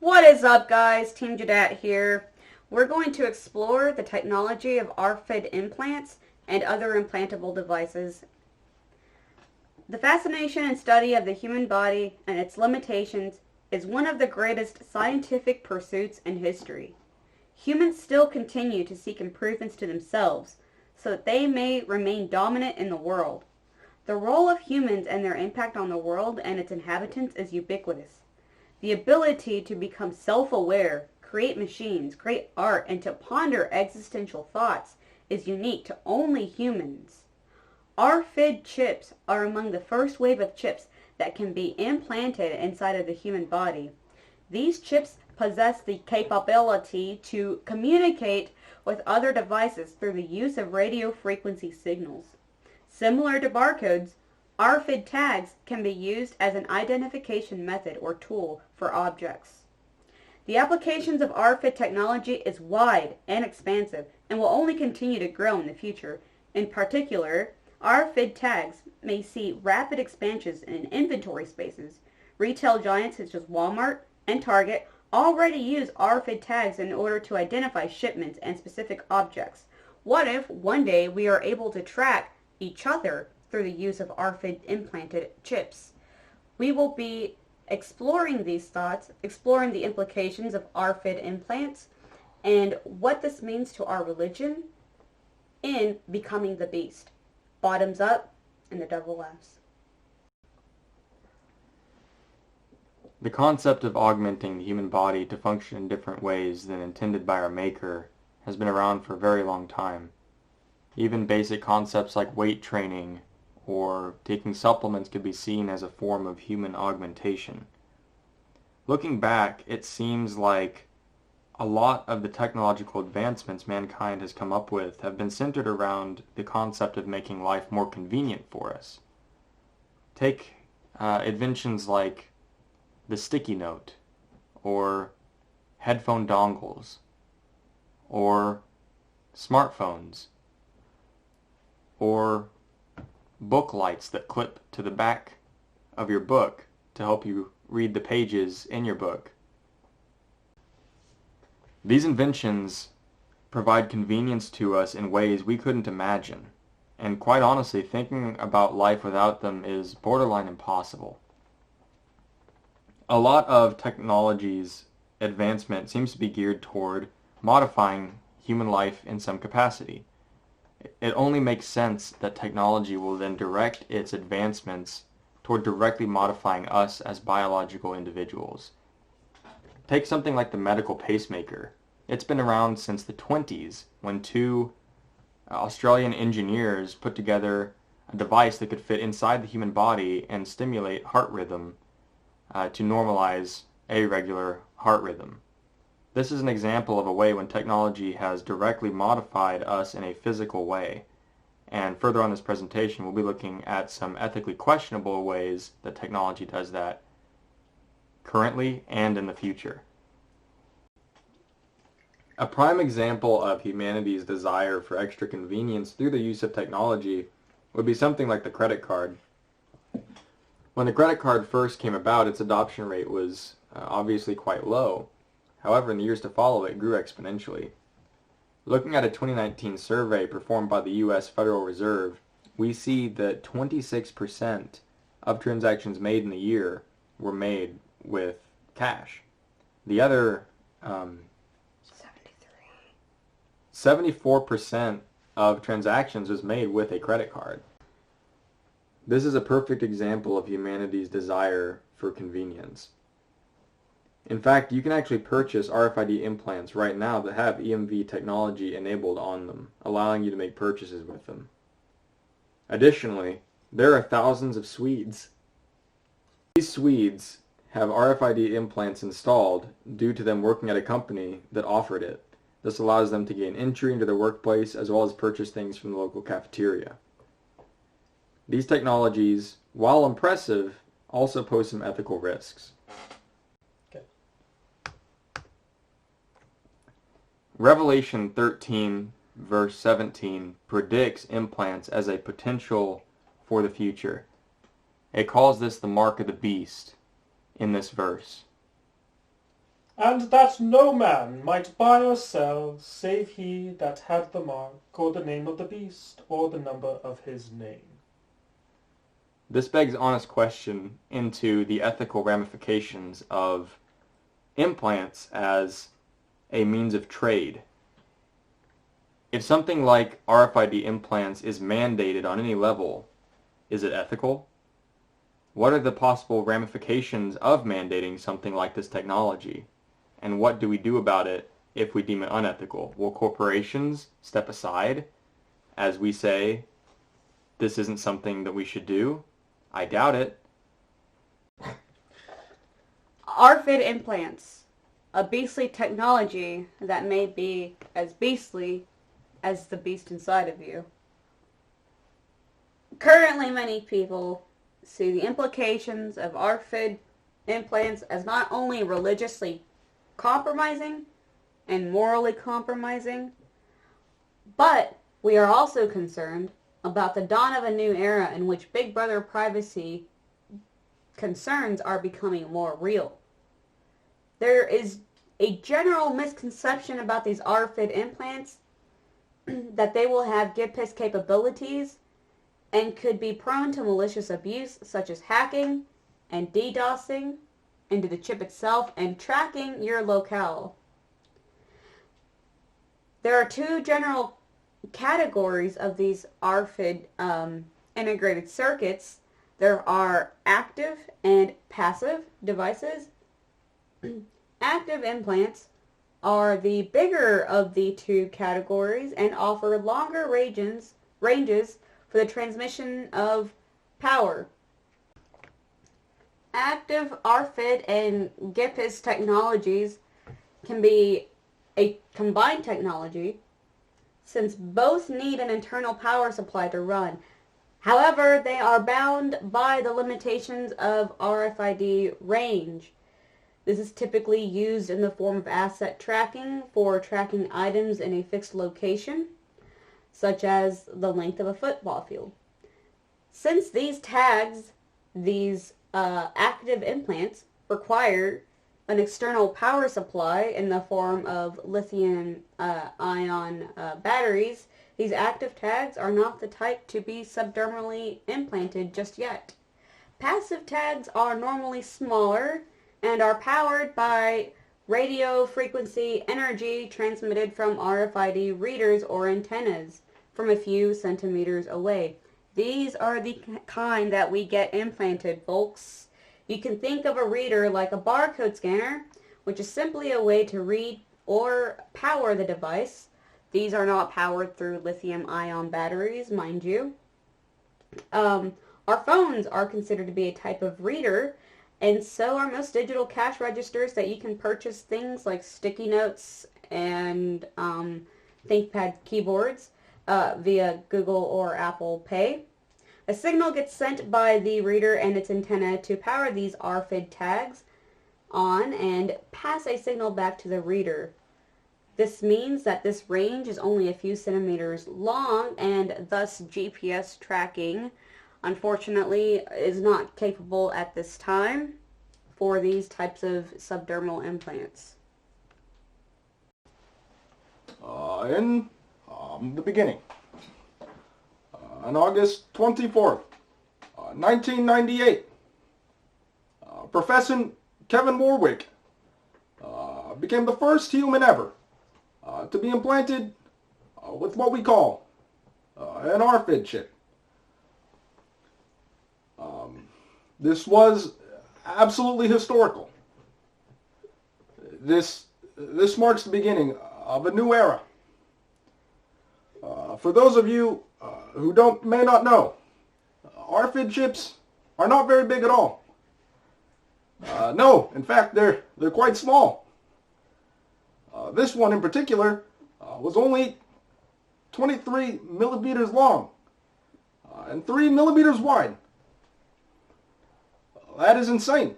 What is up, guys? Team Jadat here. We're going to explore the technology of RFID implants and other implantable devices. The fascination and study of the human body and its limitations is one of the greatest scientific pursuits in history. Humans still continue to seek improvements to themselves so that they may remain dominant in the world. The role of humans and their impact on the world and its inhabitants is ubiquitous. The ability to become self-aware, create machines, create art, and to ponder existential thoughts is unique to only humans. RFID chips are among the first wave of chips that can be implanted inside of the human body. These chips possess the capability to communicate with other devices through the use of radio frequency signals. Similar to barcodes, RFID tags can be used as an identification method or tool for objects. The applications of RFID technology is wide and expansive and will only continue to grow in the future. In particular, RFID tags may see rapid expansions in inventory spaces. Retail giants such as Walmart and Target already use RFID tags in order to identify shipments and specific objects. What if one day we are able to track each other through the use of RFID implanted chips? We will be exploring these thoughts, exploring the implications of RFID implants, and what this means to our religion in becoming the beast. Bottoms up, and the devil laughs. The concept of augmenting the human body to function in different ways than intended by our Maker has been around for a very long time. Even basic concepts like weight training or taking supplements could be seen as a form of human augmentation. Looking back, it seems like a lot of the technological advancements mankind has come up with have been centered around the concept of making life more convenient for us. Take inventions like the sticky note, or headphone dongles, or smartphones, or book lights that clip to the back of your book to help you read the pages in your book. These inventions provide convenience to us in ways we couldn't imagine, and quite honestly, thinking about life without them is borderline impossible. A lot of technology's advancement seems to be geared toward modifying human life in some capacity. It only makes sense that technology will then direct its advancements toward directly modifying us as biological individuals. Take something like the medical pacemaker. It's been around since the 20s when two Australian engineers put together a device that could fit inside the human body and stimulate heart rhythm to normalize a regular heart rhythm. This is an example of a way when technology has directly modified us in a physical way. And further on this presentation, we'll be looking at some ethically questionable ways that technology does that currently and in the future. A prime example of humanity's desire for extra convenience through the use of technology would be something like the credit card. When the credit card first came about, its adoption rate was obviously quite low. However, in the years to follow, it grew exponentially. Looking at a 2019 survey performed by the U.S. Federal Reserve, we see that 26% of transactions made in a year were made with cash. The other 74% of transactions was made with a credit card. This is a perfect example of humanity's desire for convenience. In fact, you can actually purchase RFID implants right now that have EMV technology enabled on them, allowing you to make purchases with them. Additionally, there are thousands of Swedes. These Swedes have RFID implants installed due to them working at a company that offered it. This allows them to gain entry into their workplace as well as purchase things from the local cafeteria. These technologies, while impressive, also pose some ethical risks. Revelation 13, verse 17, predicts implants as a potential for the future. It calls this the mark of the beast in this verse. and that no man might buy or sell, save he that had the mark, or the name of the beast, or the number of his name. This begs honest question into the ethical ramifications of implants as a means of trade. If something like RFID implants is mandated on any level, is it ethical? What are the possible ramifications of mandating something like this technology? And what do we do about it if we deem it unethical? Will corporations step aside as we say this isn't something that we should do? I doubt it. RFID implants, a beastly technology that may be as beastly as the beast inside of you. Currently, many people see the implications of RFID implants as not only religiously compromising and morally compromising, but we are also concerned about the dawn of a new era in which Big Brother privacy concerns are becoming more real. There is a general misconception about these RFID implants that they will have GIPIS capabilities and could be prone to malicious abuse such as hacking and DDoSing into the chip itself and tracking your locale. There are two general categories of these RFID integrated circuits. There are active and passive devices. Active implants are the bigger of the two categories and offer longer ranges for the transmission of power. Active RFID and GIPIS technologies can be a combined technology since both need an internal power supply to run. However, they are bound by the limitations of RFID range. This is typically used in the form of asset tracking for tracking items in a fixed location, such as the length of a football field. Since these tags, these active implants, require an external power supply in the form of lithium-ion batteries, these active tags are not the type to be subdermally implanted just yet. Passive tags are normally smaller and are powered by radio frequency energy transmitted from RFID readers or antennas from a few centimeters away. These are the kind that we get implanted, folks. You can think of a reader like a barcode scanner, which is simply a way to read or power the device. These are not powered through lithium-ion batteries, mind you. Our phones are considered to be a type of reader, and so are most digital cash registers that you can purchase things like sticky notes and ThinkPad keyboards via Google or Apple Pay. A signal gets sent by the reader and its antenna to power these RFID tags on and pass a signal back to the reader. This means that this range is only a few centimeters long, and thus GPS tracking, unfortunately, is not capable at this time for these types of subdermal implants. In the beginning, on August 24th, 1998, Professor Kevin Warwick became the first human ever to be implanted with what we call an RFID chip. This was absolutely historical. This marks the beginning of a new era. For those of you who may not know, RFID chips are not very big at all. No, in fact, they're quite small. This one in particular was only 23 millimeters long and 3 millimeters wide. That is insane.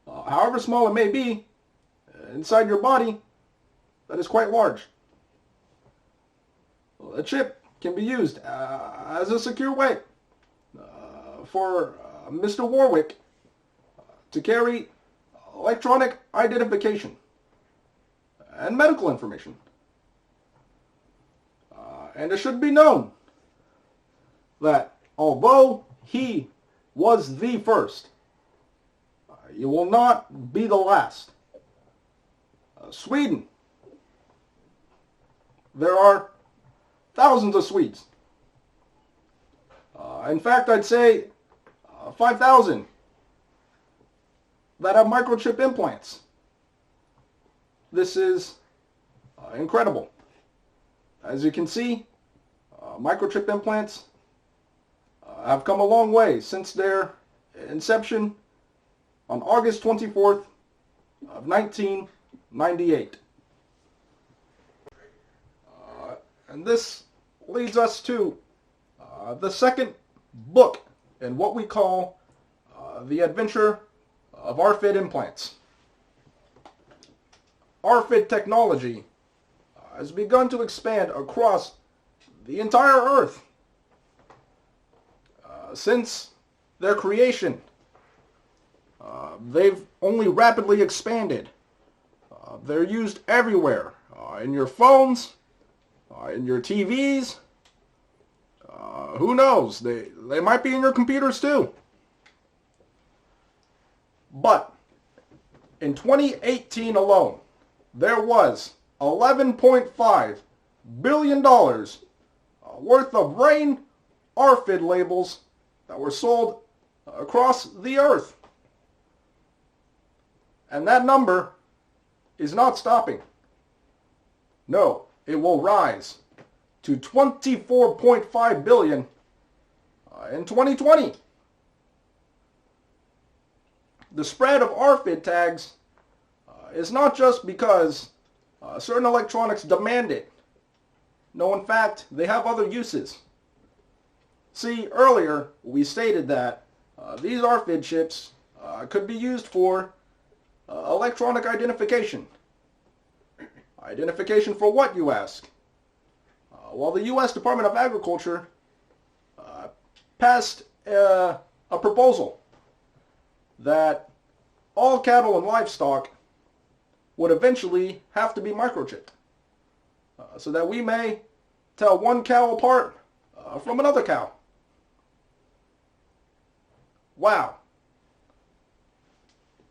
However small it may be, inside your body, that is quite large. A chip can be used as a secure way for Mr. Warwick to carry electronic identification, and medical information. And it should be known that although he was the first, he will not be the last. Sweden. There are thousands of Swedes. In fact, I'd say 5,000 that have microchip implants. This is incredible. As you can see, microchip implants have come a long way since their inception on August 24th of 1998. And this leads us to the second book in what we call the adventure of RFID implants. RFID technology has begun to expand across the entire Earth. Since their creation, they've only rapidly expanded. They're used everywhere, in your phones, in your TVs. Who knows? They might be in your computers too. But in 2018 alone, there was $11.5 billion worth of RAIN RFID labels that were sold across the earth. And that number is not stopping. No, it will rise to 24.5 billion in 2020. The spread of RFID tags is not just because certain electronics demand it. No, in fact, they have other uses. See, earlier we stated that these RFID chips could be used for electronic identification. Identification for what, you ask? Well, the U.S. Department of Agriculture passed a proposal that all cattle and livestock would eventually have to be microchipped so that we may tell one cow apart from another cow. Wow.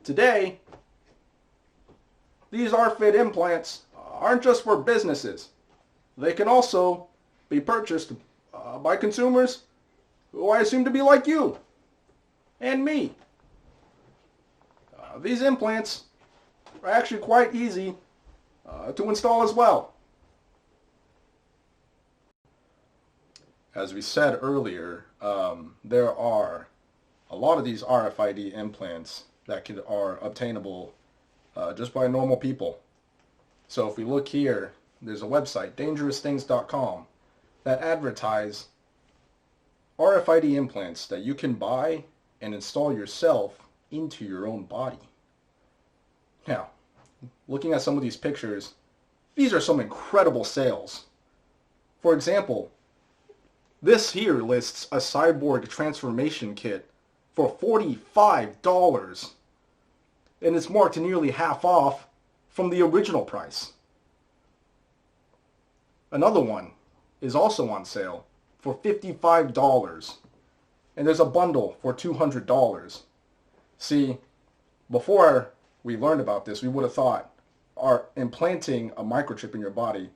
Today, these RFID implants aren't just for businesses. They can also be purchased by consumers who I assume to be like you and me. These implants are actually quite easy to install as well. As we said earlier, there are a lot of these RFID implants that are obtainable just by normal people. So if we look here, there's a website, dangerousthings.com, that advertise RFID implants that you can buy and install yourself into your own body. Now, looking at some of these pictures, these are some incredible sales. For example, this here lists a cyborg transformation kit for $45, and it's marked nearly half off from the original price. Another one is also on sale for $55, and there's a bundle for $200. See, before we learned about this, we would have thought implanting a microchip in your body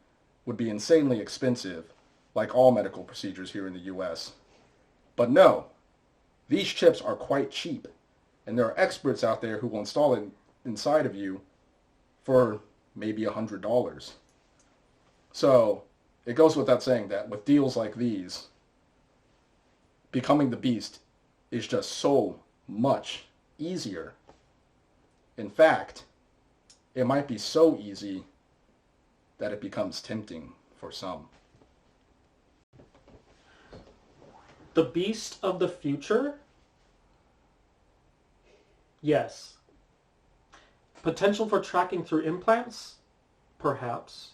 would be insanely expensive, like all medical procedures here in the US. But no, these chips are quite cheap, and there are experts out there who will install it inside of you for maybe $100. So it goes without saying that with deals like these, becoming the beast is just so much easier. In fact, it might be so easy that it becomes tempting for some. The beast of the future? Yes. Potential for tracking through implants? Perhaps.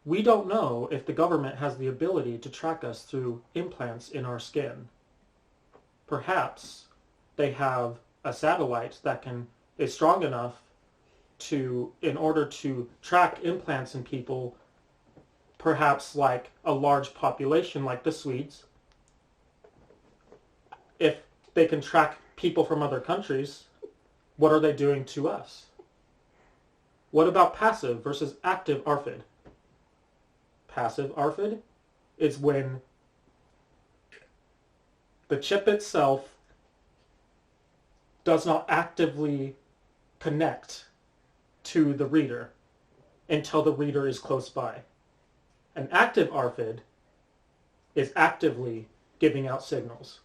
We don't know if the government has the ability to track us through implants in our skin. Perhaps they have a satellite that can is strong enough in order to track implants in people, perhaps like a large population like the Swedes, if they can track people from other countries, what are they doing to us? What about passive versus active ARFID? Passive ARFID is when the chip itself does not actively connect to the reader until the reader is close by. An active ARFID is actively giving out signals.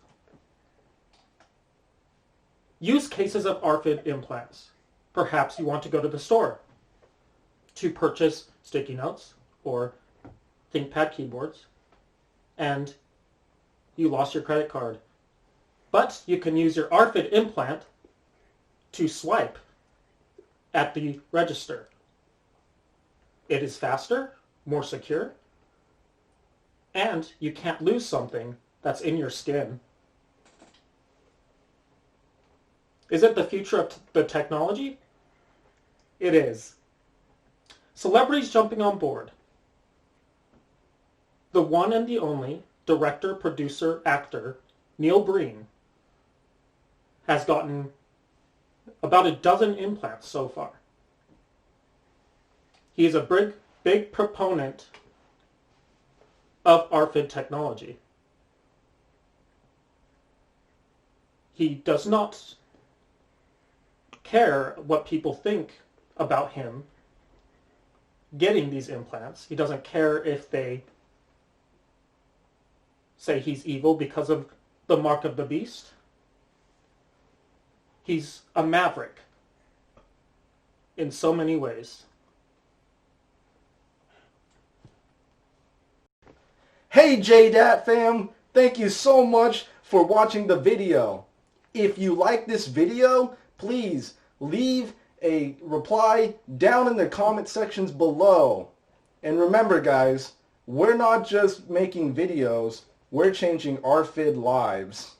Use cases of ARFID implants. Perhaps you want to go to the store to purchase sticky notes or ThinkPad keyboards, and you lost your credit card. But you can use your ARFID implant to swipe at the register. It is faster, more secure, and you can't lose something that's in your skin. Is it the future of the technology? It is. Celebrities jumping on board. The one and the only director, producer, actor, Neil Breen, has gotten about a dozen implants so far. He is a big proponent of ARFID technology. He does not care what people think about him getting these implants. He doesn't care if they say he's evil because of the mark of the beast. He's a maverick in so many ways. Hey JDAT fam, thank you so much for watching the video. If you like this video, please leave a reply down in the comment sections below. And remember guys, we're not just making videos, we're changing ARFID lives.